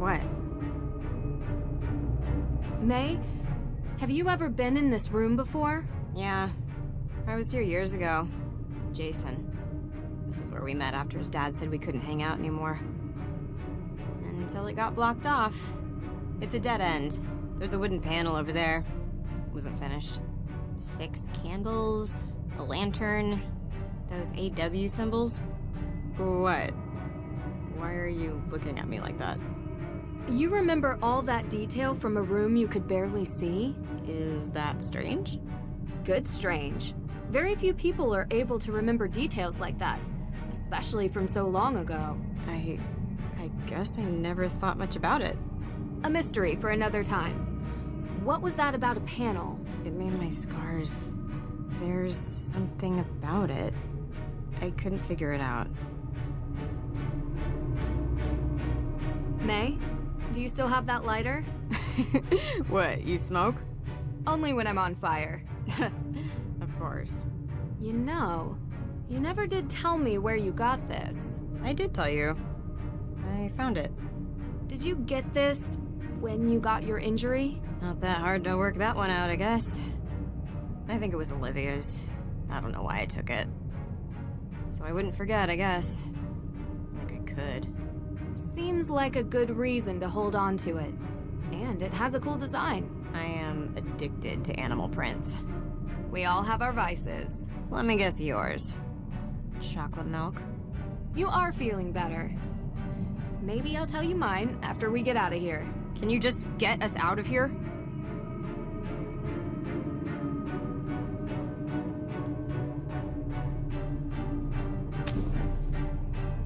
What? May, have you ever been in this room before? Yeah. I was here years ago. Jason. This is where we met after his dad said we couldn't hang out anymore. Until it got blocked off. It's a dead end. There's a wooden panel over there. Wasn't finished. 6 candles, a lantern, those AW symbols. What? Why are you looking at me like that? You remember all that detail from a room you could barely see? Is that strange? Good strange. Very few people are able to remember details like that, especially from so long ago. I guess I never thought much about it. A mystery for another time. What was that about a panel? It made my scars. There's something about it. I couldn't figure it out. May, do you still have that lighter? What, you smoke? Only when I'm on fire. Of course. You know, you never did tell me where you got this. I did tell you. I found it. Did you get this when you got your injury? Not that hard to work that one out, I guess. I think it was Olivia's. I don't know why I took it. So I wouldn't forget, I guess. Like I could. Seems like a good reason to hold on to it. And it has a cool design. I am addicted to animal prints. We all have our vices. Let me guess yours. Chocolate milk? You are feeling better. Maybe I'll tell you mine after we get out of here. Can you just get us out of here?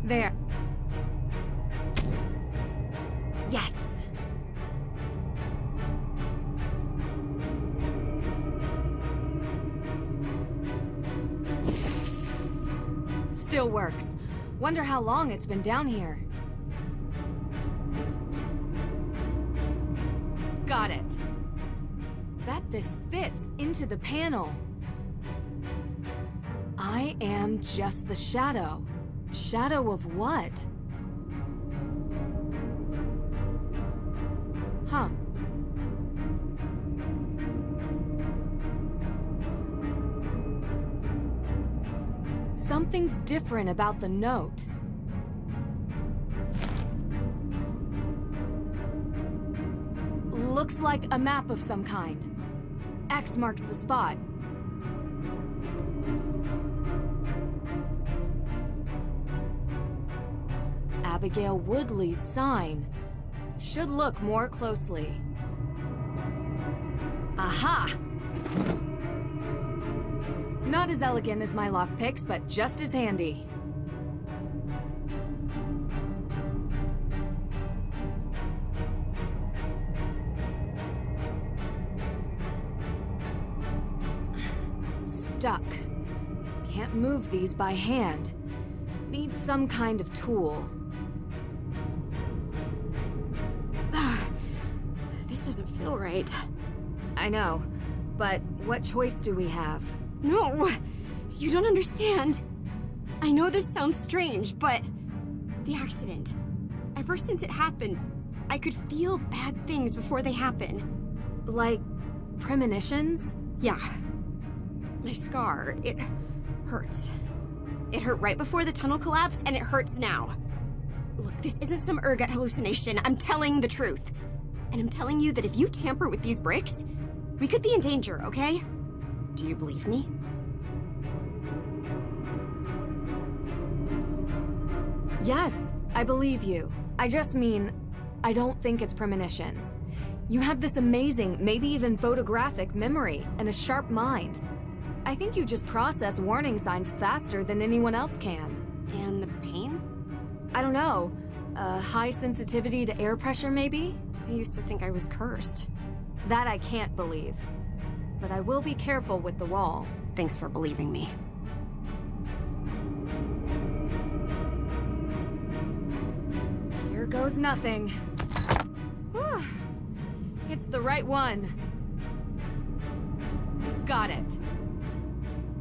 There. Yes! Still works. Wonder how long it's been down here. Got it. Bet this fits into the panel. I am just the shadow. Shadow of what? Huh. Something's different about the note. Looks like a map of some kind. X marks the spot. Abigail Woodley's sign. Should look more closely. Aha! Not as elegant as my lockpicks, but just as handy. Stuck. Can't move these by hand. Need some kind of tool. This doesn't feel right. I know, but what choice do we have? No, you don't understand. I know this sounds strange, but the accident, ever since it happened, I could feel bad things before they happen. Like premonitions? Yeah. My scar, it hurts. It hurt right before the tunnel collapsed, and it hurts now. Look, this isn't some ergot hallucination. I'm telling the truth. And I'm telling you that if you tamper with these bricks, we could be in danger, okay? Do you believe me? Yes, I believe you. I just mean, I don't think it's premonitions. You have this amazing, maybe even photographic memory and a sharp mind. I think you just process warning signs faster than anyone else can. And the pain? I don't know. High sensitivity to air pressure, maybe? I used to think I was cursed. That I can't believe. But I will be careful with the wall. Thanks for believing me. Here goes nothing. Whew. It's the right one. Got it.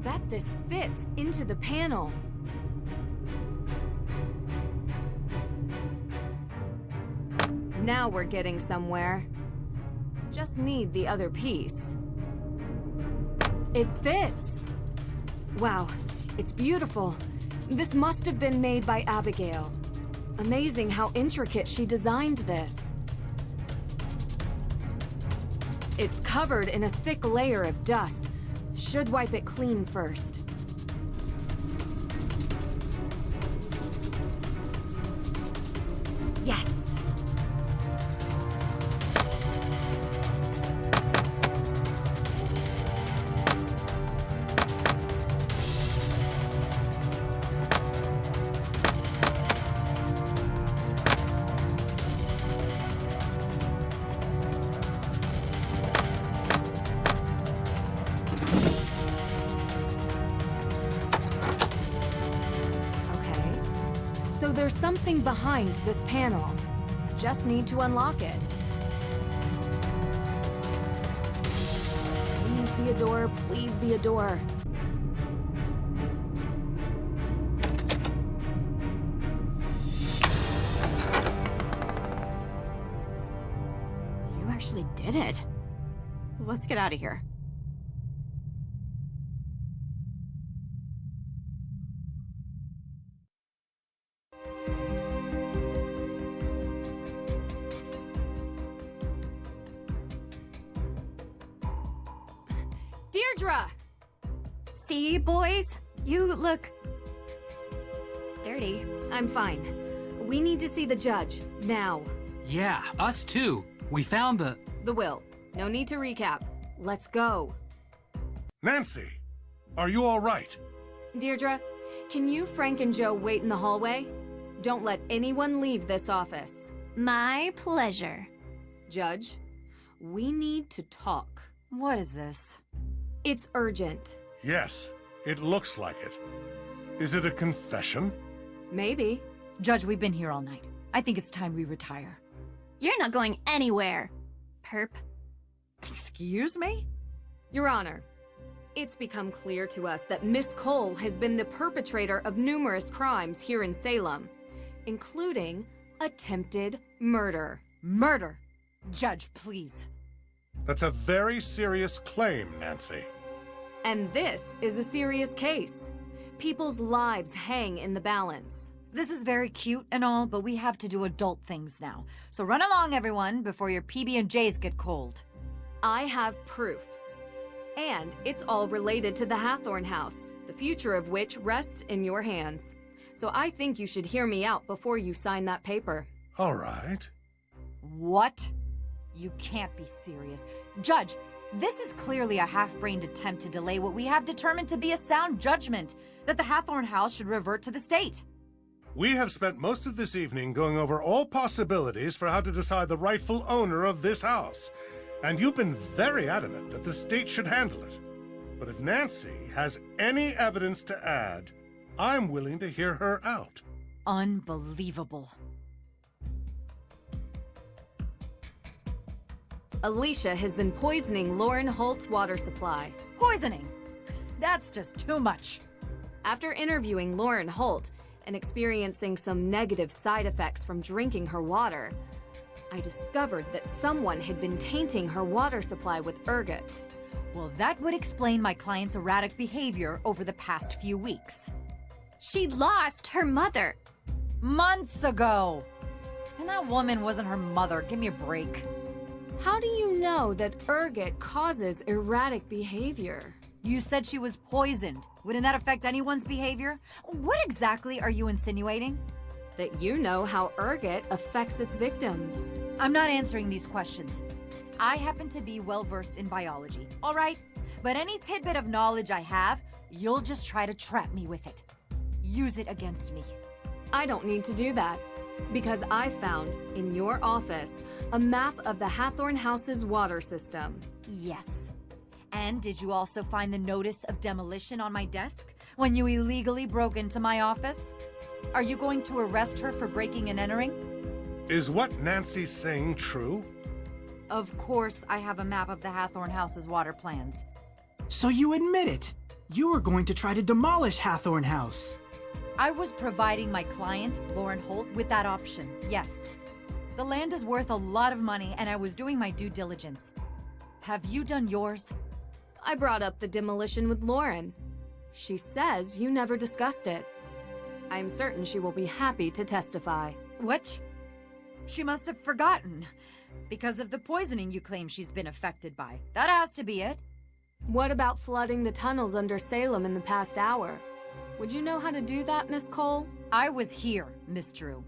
Bet this fits into the panel. Now we're getting somewhere. Just need the other piece. It fits! Wow, it's beautiful. This must have been made by Abigail. Amazing how intricate she designed this. It's covered in a thick layer of dust. Should wipe it clean first. Yes! So there's something behind this panel. Just need to unlock it. Please be a door, please be a door. You actually did it. Let's get out of here. Deirdre! See, boys? You look... dirty. I'm fine. We need to see the judge, now. Yeah, us too. We found the... The will. No need to recap. Let's go. Nancy, are you all right? Deirdre, can you, Frank, and Joe wait in the hallway? Don't let anyone leave this office. My pleasure. Judge, we need to talk. What is this? It's urgent. Yes, it looks like it. Is it a confession? Maybe. Judge, we've been here all night. I think it's time we retire. You're not going anywhere, perp. Excuse me? Your Honor, it's become clear to us that Miss Cole has been the perpetrator of numerous crimes here in Salem, including attempted murder. Murder? Judge, please. That's a very serious claim, Nancy. And this is a serious case. People's lives hang in the balance. This is very cute and all, but we have to do adult things now. So run along, everyone, before your PB&Js get cold. I have proof. And it's all related to the Hathorn house, the future of which rests in your hands. So I think you should hear me out before you sign that paper. All right. What? You can't be serious. Judge, this is clearly a half-brained attempt to delay what we have determined to be a sound judgment, that the Hathorn house should revert to the state. We have spent most of this evening going over all possibilities for how to decide the rightful owner of this house. And you've been very adamant that the state should handle it. But if Nancy has any evidence to add, I'm willing to hear her out. Unbelievable. Alicia has been poisoning Lauren Holt's water supply. Poisoning? That's just too much. After interviewing Lauren Holt and experiencing some negative side effects from drinking her water, I discovered that someone had been tainting her water supply with ergot. Well, that would explain my client's erratic behavior over the past few weeks. She lost her mother. Months ago! And that woman wasn't her mother. Give me a break. How do you know that ergot causes erratic behavior? You said she was poisoned. Wouldn't that affect anyone's behavior? What exactly are you insinuating? That you know how ergot affects its victims. I'm not answering these questions. I happen to be well-versed in biology, all right? But any tidbit of knowledge I have, you'll just try to trap me with it. Use it against me. I don't need to do that, because I found, in your office, a map of the Hathorn house's water system. Yes. And did you also find the notice of demolition on my desk when you illegally broke into my office? Are you going to arrest her for breaking and entering? Is what Nancy's saying true? Of course I have a map of the Hathorn house's water plans. So you admit it. You were going to try to demolish Hathorn House. I was providing my client, Lauren Holt, with that option, yes. The land is worth a lot of money, and I was doing my due diligence. Have you done yours? I brought up the demolition with Lauren. She says you never discussed it. I'm certain she will be happy to testify. What? She must have forgotten. Because of the poisoning you claim she's been affected by. That has to be it. What about flooding the tunnels under Salem in the past hour? Would you know how to do that, Miss Cole? I was here, Miss Drew.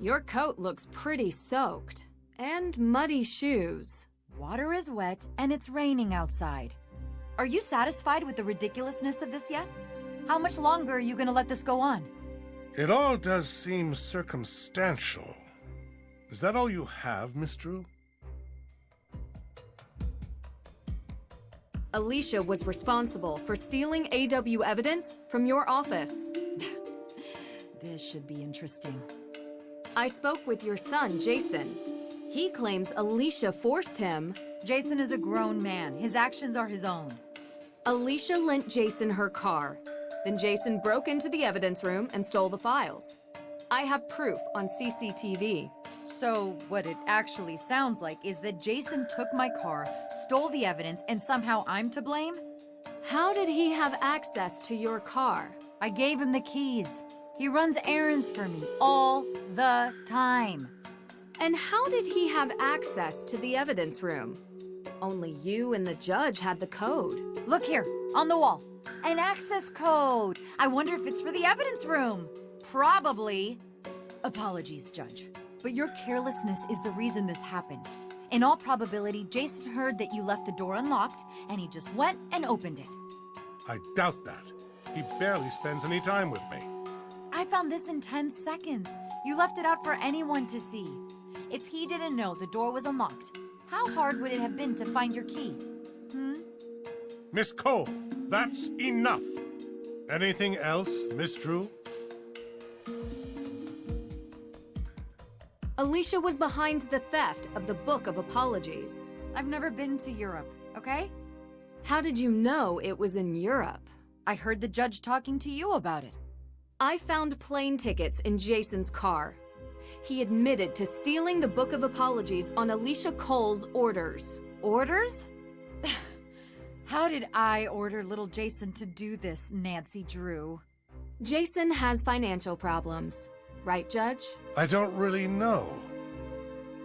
Your coat looks pretty soaked. And muddy shoes. Water is wet, and it's raining outside. Are you satisfied with the ridiculousness of this yet? How much longer are you gonna let this go on? It all does seem circumstantial. Is that all you have, Miss Drew? Alicia was responsible for stealing AW evidence from your office. This should be interesting. I spoke with your son, Jason. He claims Alicia forced him. Jason is a grown man. His actions are his own. Alicia lent Jason her car. Then Jason broke into the evidence room and stole the files. I have proof on CCTV. So, what it actually sounds like is that Jason took my car, stole the evidence, and somehow I'm to blame? How did he have access to your car? I gave him the keys. He runs errands for me all the time. And how did he have access to the evidence room? Only you and the judge had the code. Look here, on the wall. An access code. I wonder if it's for the evidence room. Probably. Apologies, Judge. But your carelessness is the reason this happened. In all probability, Jason heard that you left the door unlocked, and he just went and opened it. I doubt that. He barely spends any time with me. I found this in 10 seconds. You left it out for anyone to see. If he didn't know the door was unlocked, how hard would it have been to find your key? Miss Cole, that's enough. Anything else, Miss Drew? Alicia was behind the theft of the Book of Apologies. I've never been to Europe, okay? How did you know it was in Europe? I heard the judge talking to you about it. I found plane tickets in Jason's car. He admitted to stealing the Book of Apologies on Alicia Cole's orders. Orders? How did I order little Jason to do this, Nancy Drew? Jason has financial problems. Right, Judge? I don't really know.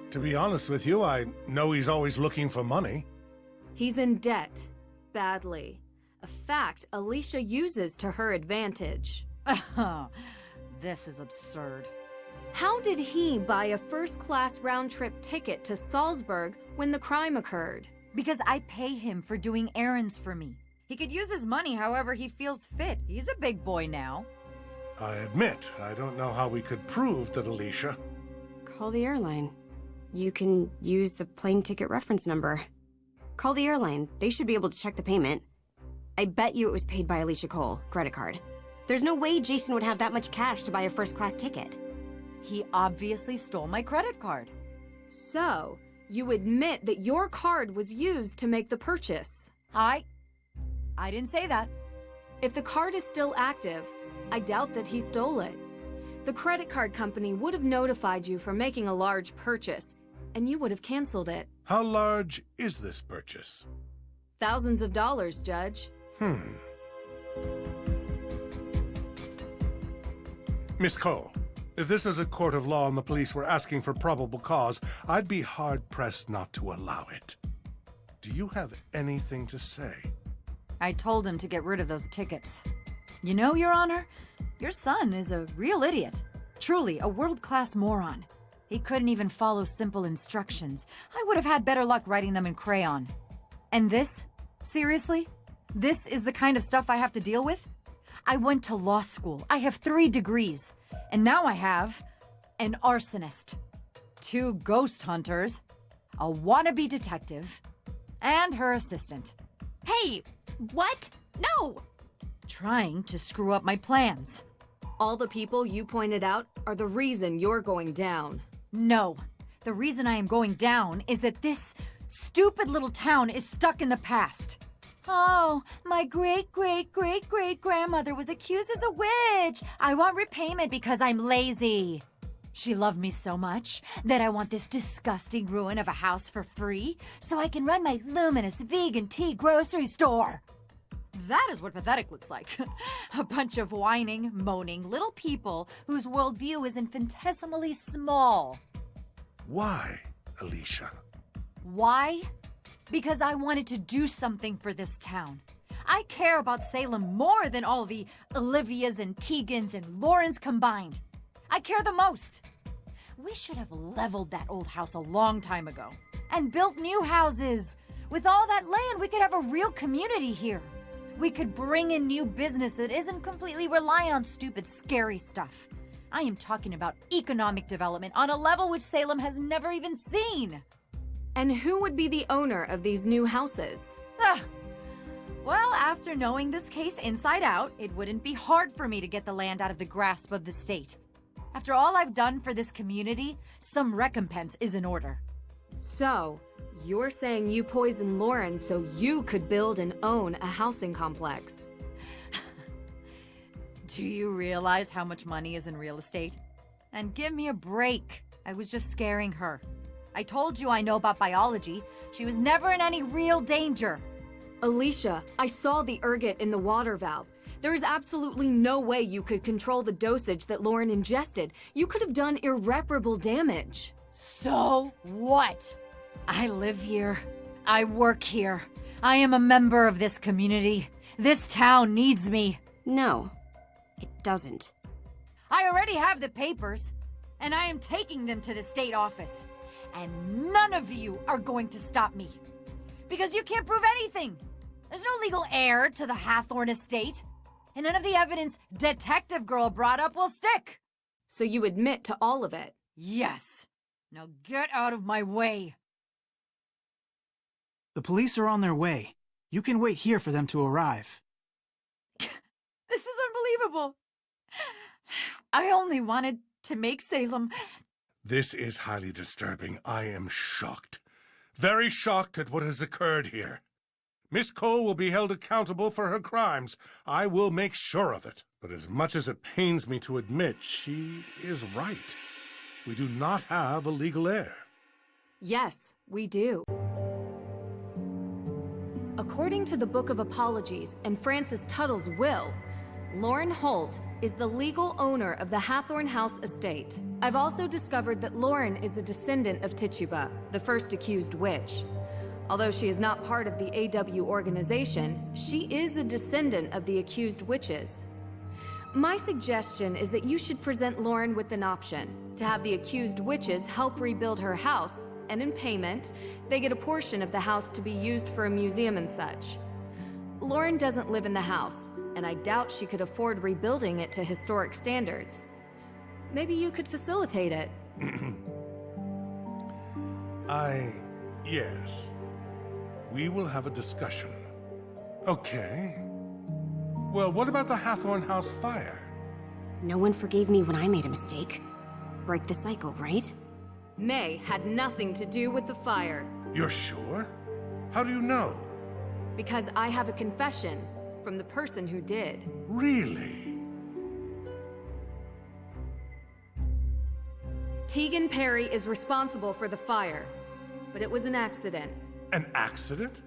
To be honest with you, I know he's always looking for money. He's in debt. Badly. A fact Alicia uses to her advantage. This is absurd. How did he buy a first-class round-trip ticket to Salzburg when the crime occurred? Because I pay him for doing errands for me. He could use his money however he feels fit. He's a big boy now. I admit, I don't know how we could prove that Alicia... Call the airline. You can use the plane ticket reference number. Call the airline. They should be able to check the payment. I bet you it was paid by Alicia Cole, credit card. There's no way Jason would have that much cash to buy a first-class ticket. He obviously stole my credit card. So, you admit that your card was used to make the purchase. I didn't say that. If the card is still active, I doubt that he stole it. The credit card company would have notified you for making a large purchase, and you would have canceled it. How large is this purchase? Thousands of dollars, Judge. Miss Cole, if this was a court of law and the police were asking for probable cause, I'd be hard-pressed not to allow it. Do you have anything to say? I told him to get rid of those tickets. You know, Your Honor, your son is a real idiot. Truly, a world-class moron. He couldn't even follow simple instructions. I would have had better luck writing them in crayon. And this? Seriously? This is the kind of stuff I have to deal with? I went to law school. I have 3 degrees. And now I have an arsonist, 2 ghost hunters, a wannabe detective, and her assistant. Hey, what? No! Trying to screw up my plans. All the people you pointed out are the reason you're going down. No. The reason I am going down is that this stupid little town is stuck in the past. Oh, my great-great-great-great-grandmother was accused as a witch. I want repayment because I'm lazy. She loved me so much that I want this disgusting ruin of a house for free so I can run my luminous vegan tea grocery store. That is what pathetic looks like. A bunch of whining, moaning little people whose worldview is infinitesimally small. Why, Alicia? Why? Because I wanted to do something for this town. I care about Salem more than all the Olivias and Tegans and Laurens combined. I care the most. We should have leveled that old house a long time ago and built new houses. With all that land, we could have a real community here. We could bring in new business that isn't completely reliant on stupid, scary stuff. I am talking about economic development on a level which Salem has never even seen. And who would be the owner of these new houses? Well, after knowing this case inside out, it wouldn't be hard for me to get the land out of the grasp of the state. After all I've done for this community, some recompense is in order. So, you're saying you poisoned Lauren so you could build and own a housing complex? Do you realize how much money is in real estate? And give me a break. I was just scaring her. I told you I know about biology. She was never in any real danger. Alicia, I saw the ergot in the water valve. There is absolutely no way you could control the dosage that Lauren ingested. You could have done irreparable damage. So what? I live here. I work here. I am a member of this community. This town needs me. No, it doesn't. I already have the papers, and I am taking them to the state office. And none of you are going to stop me. Because you can't prove anything. There's no legal heir to the Hathorn estate. And none of the evidence Detective Girl brought up will stick. So you admit to all of it? Yes. Now get out of my way. The police are on their way. You can wait here for them to arrive. This is unbelievable. I only wanted to make Salem... This is highly disturbing. I am shocked. Very shocked at what has occurred here. Miss Cole will be held accountable for her crimes. I will make sure of it. But as much as it pains me to admit, she is right. We do not have a legal heir. Yes, we do. According to the Book of Apologies and Francis Tuttle's will, Lauren Holt is the legal owner of the Hathorn House estate. I've also discovered that Lauren is a descendant of Tituba, the first accused witch. Although she is not part of the AW organization, she is a descendant of the accused witches. My suggestion is that you should present Lauren with an option to have the accused witches help rebuild her house, and in payment, they get a portion of the house to be used for a museum and such. Lauren doesn't live in the house, and I doubt she could afford rebuilding it to historic standards. Maybe you could facilitate it. Yes. We will have a discussion. Okay. Well, what about the Hathorn House fire? No one forgave me when I made a mistake. Break the cycle, right? May had nothing to do with the fire. You're sure? How do you know? Because I have a confession from the person who did. Really? Tegan Perry is responsible for the fire, but it was an accident. An accident?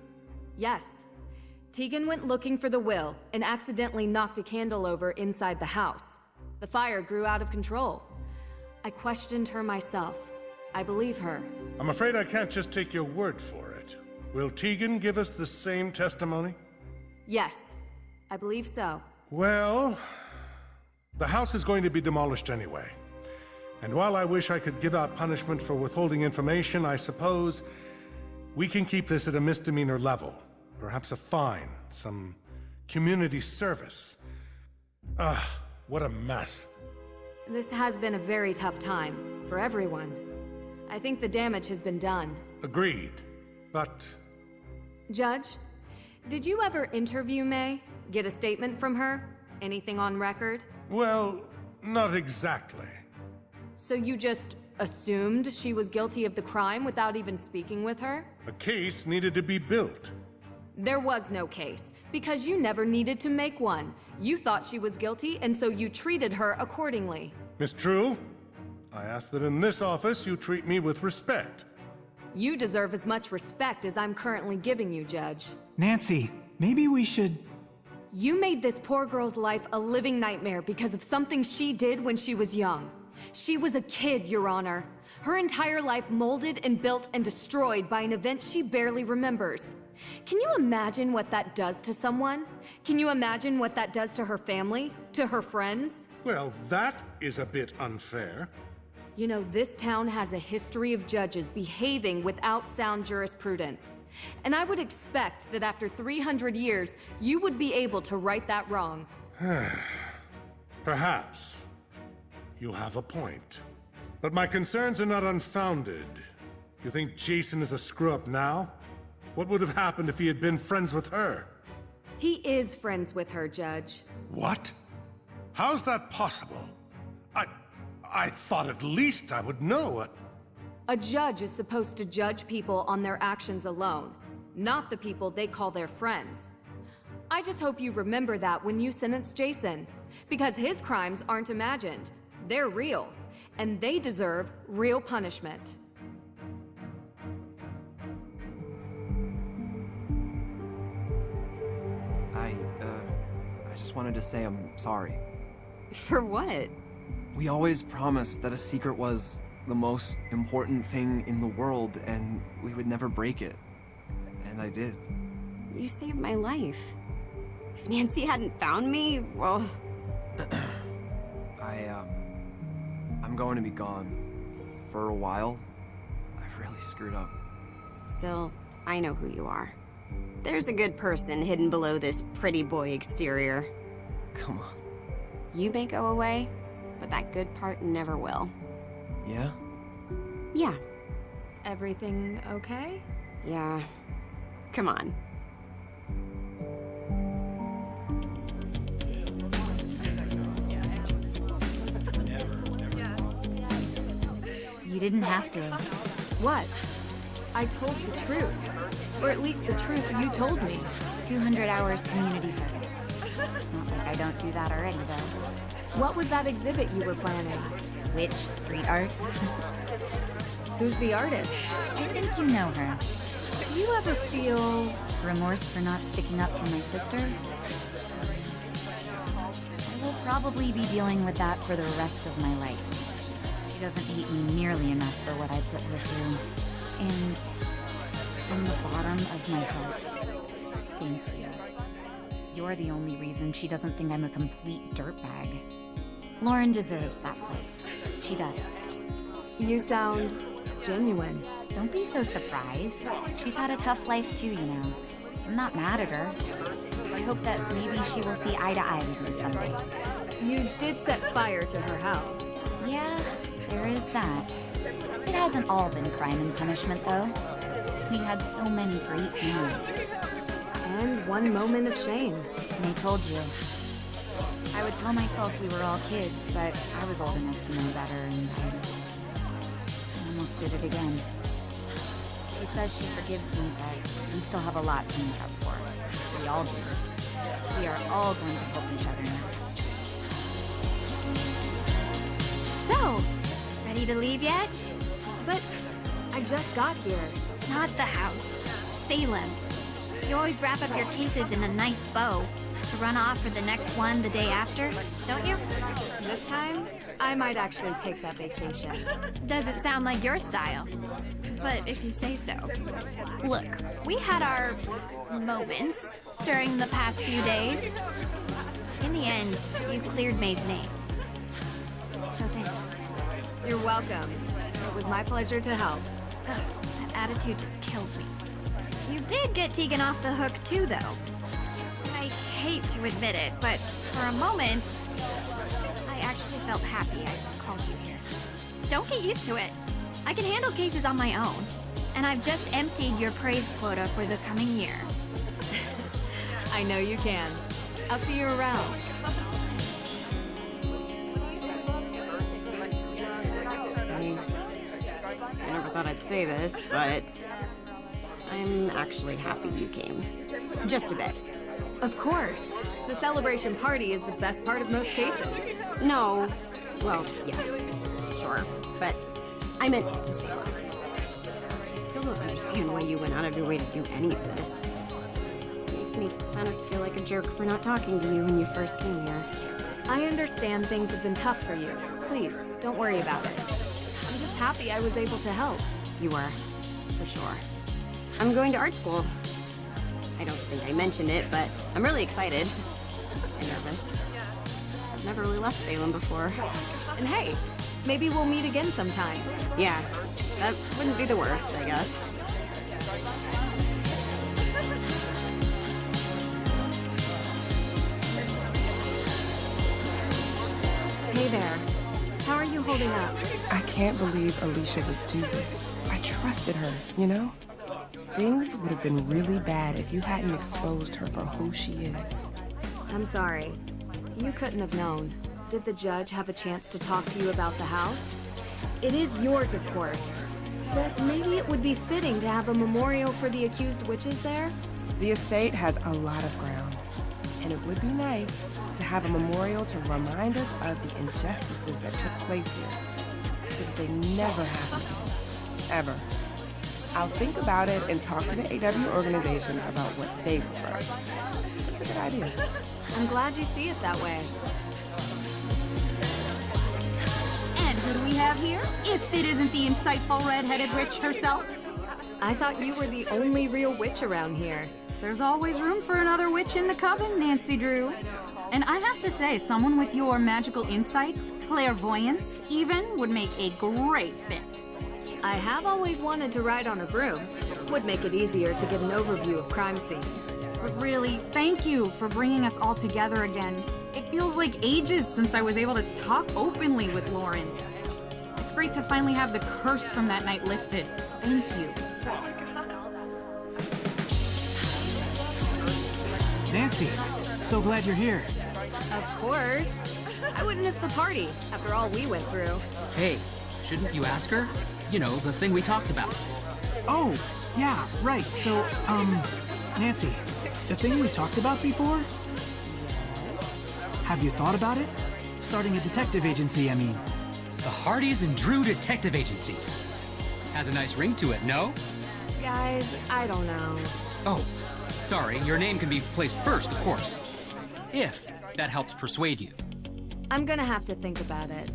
Yes. Tegan went looking for the will and accidentally knocked a candle over inside the house. The fire grew out of control. I questioned her myself. I believe her. I'm afraid I can't just take your word for it. Will Tegan give us the same testimony? Yes, I believe so. Well, the house is going to be demolished anyway. And while I wish I could give out punishment for withholding information, I suppose we can keep this at a misdemeanor level. Perhaps a fine, some community service. What a mess. This has been a very tough time for everyone. I think the damage has been done. Agreed. But... Judge, did you ever interview May? Get a statement from her? Anything on record? well, not exactly. So you just assumed she was guilty of the crime without even speaking with her? A case needed to be built. There was no case, because you never needed to make one. You thought she was guilty, and so you treated her accordingly. Miss True, I ask that in this office you treat me with respect. You deserve as much respect as I'm currently giving you, Judge. Nancy, maybe we should... You made this poor girl's life a living nightmare because of something she did when she was young. She was a kid, Your Honor. Her entire life molded and built and destroyed by an event she barely remembers. Can you imagine what that does to someone? Can you imagine what that does to her family? To her friends? Well, that is a bit unfair. You know, this town has a history of judges behaving without sound jurisprudence. And I would expect that after 300 years, you would be able to right that wrong. Perhaps. You have a point. But my concerns are not unfounded. You think Jason is a screw-up now? What would have happened if he had been friends with her? He is friends with her, Judge. What? How's that possible? I thought at least I would know. A judge is supposed to judge people on their actions alone, not the people they call their friends. I just hope you remember that when you sentence Jason, because his crimes aren't imagined. They're real, and they deserve real punishment. I just wanted to say I'm sorry. For what? We always promised that a secret was the most important thing in the world, and we would never break it. And I did. You saved my life. If Nancy hadn't found me, well... I'm going to be gone. For a while. I've really screwed up. Still, I know who you are. There's a good person hidden below this pretty boy exterior. Come on. You may go away, but that good part never will. Yeah? Yeah. Everything okay? Yeah. Come on. You didn't have to. What? I told the truth. Or at least the truth you told me. 200 hours community service. It's not like I don't do that already, though. What was that exhibit you were planning? Which street art? Who's the artist? I think you know her. Do you ever feel... Remorse for not sticking up for my sister? I will probably be dealing with that for the rest of my life. She doesn't hate me nearly enough for what I put her through. And from the bottom of my heart, thank you. You're the only reason she doesn't think I'm a complete dirtbag. Lauren deserves that place. She does. You sound genuine. Don't be so surprised. She's had a tough life too, you know. I'm not mad at her. I hope that maybe she will see eye to eye with me someday. You did set fire to her house. Yeah, there is that. It hasn't all been crime and punishment, though. We had so many great memories. And one moment of shame. And I told you. I would tell myself we were all kids, but I was old enough to know better, and I almost did it again. She says she forgives me, but we still have a lot to make up for. We all do. We are all going to help each other now. So, ready to leave yet? But I just got here. Not the house. Salem. You always wrap up your cases in a nice bow to run off for the next one the day after, don't you? This time, I might actually take that vacation. Doesn't sound like your style. But if you say so. Look, we had our moments during the past few days. In the end, you cleared May's name. So thanks. You're welcome. It was my pleasure to help. Ugh, that attitude just kills me. You did get Tegan off the hook too, though. I hate to admit it, but for a moment, I actually felt happy I called you here. Don't get used to it. I can handle cases on my own, and I've just emptied your praise quota for the coming year. I know you can. I'll see you around. I never thought I'd say this, but I'm actually happy you came. Just a bit. Of course. The celebration party is the best part of most cases. No. Well, yes. Sure, but I meant to Salem. I still don't understand why you went out of your way to do any of this. It makes me kind of feel like a jerk for not talking to you when you first came here. I understand things have been tough for you. Please, don't worry about it. I'm just happy I was able to help. You were, for sure. I'm going to art school. I don't think I mentioned it, but I'm really excited. And nervous. I've never really left Salem before. And hey, maybe we'll meet again sometime. Yeah, that wouldn't be the worst, I guess. Hey there. How are you holding up? I can't believe Alicia would do this. I trusted her, you know? Things would have been really bad if you hadn't exposed her for who she is. I'm sorry. You couldn't have known. Did the judge have a chance to talk to you about the house? It is yours, of course. But maybe it would be fitting to have a memorial for the accused witches there? The estate has a lot of ground, and it would be nice to have a memorial to remind us of the injustices that took place here, so that they never happen again. Ever. I'll think about it and talk to the AW organization about what they prefer. It's a good idea. I'm glad you see it that way. And who do we have here? If it isn't the insightful red-headed witch herself. I thought you were the only real witch around here. There's always room for another witch in the coven, Nancy Drew. And I have to say, someone with your magical insights, clairvoyance even, would make a great fit. I have always wanted to ride on a broom. Would make it easier to get an overview of crime scenes. But really, thank you for bringing us all together again. It feels like ages since I was able to talk openly with Lauren. It's great to finally have the curse from that night lifted. Thank you. Nancy, so glad you're here. Of course. I witnessed the party, after all we went through. Hey, shouldn't you ask her? You know, the thing we talked about. Oh, yeah, right. So, Nancy, the thing we talked about before? Have you thought about it? Starting a detective agency, I mean. The Hardys and Drew Detective Agency. Has a nice ring to it, no? Guys, I don't know. Oh, sorry, your name can be placed first, of course. If that helps persuade you. I'm gonna have to think about it.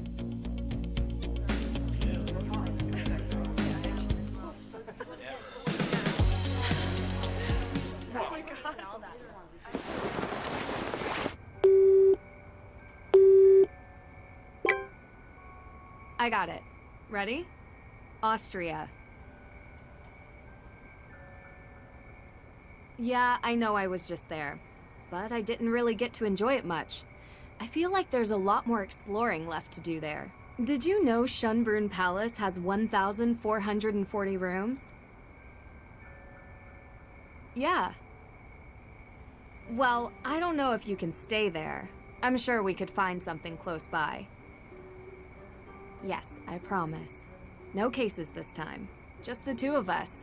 I got it. Ready? Austria. Yeah, I know I was just there, but I didn't really get to enjoy it much. I feel like there's a lot more exploring left to do there. Did you know Schönbrunn Palace has 1,440 rooms? Yeah. Well, I don't know if you can stay there. I'm sure we could find something close by. Yes, I promise. No cases this time. Just the two of us.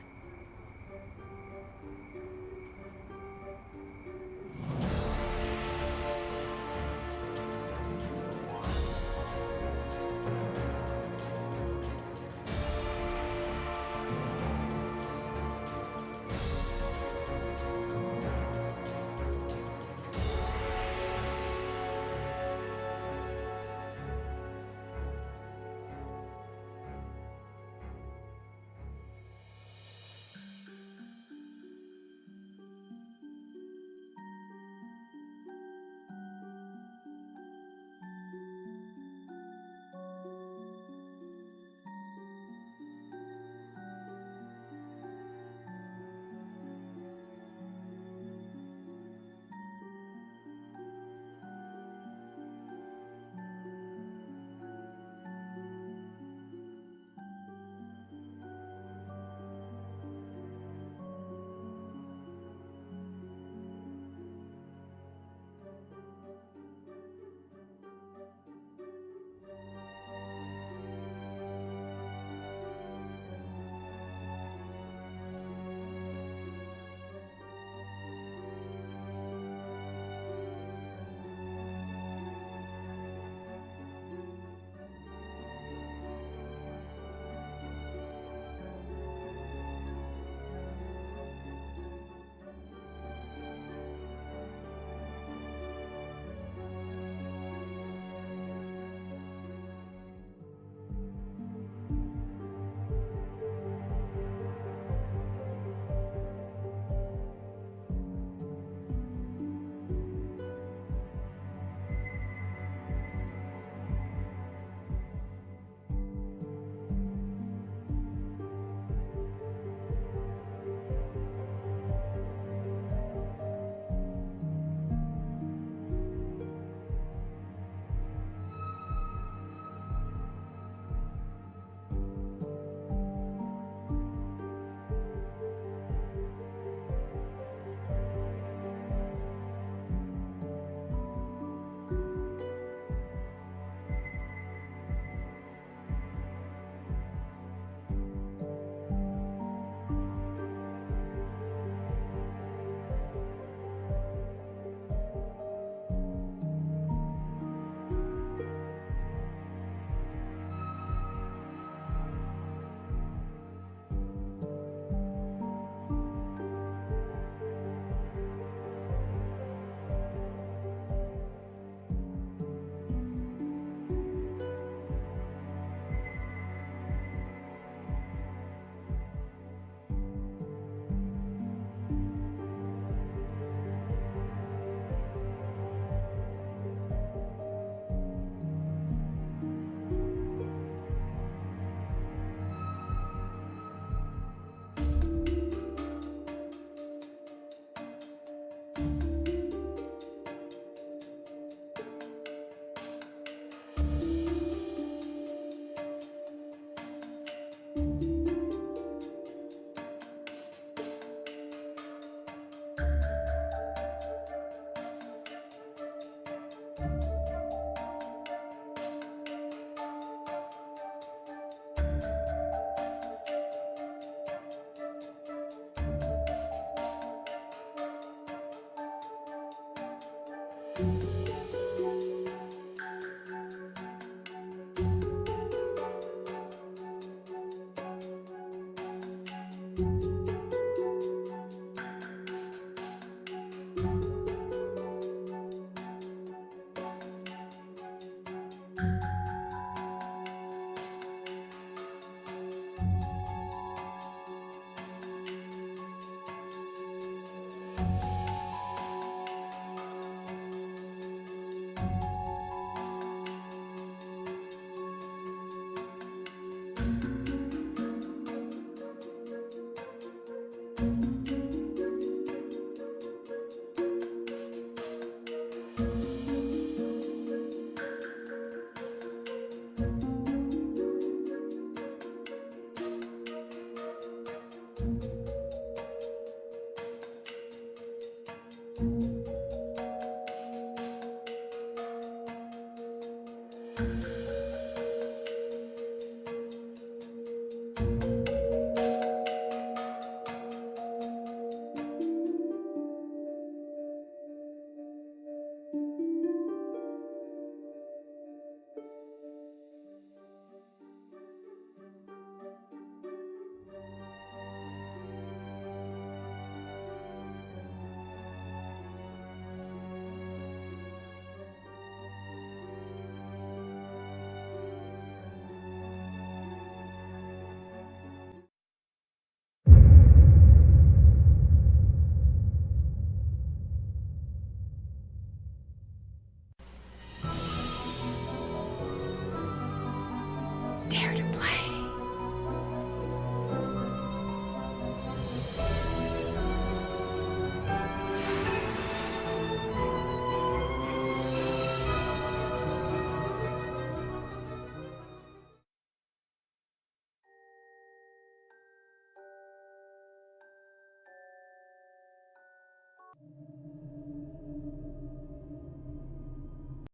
you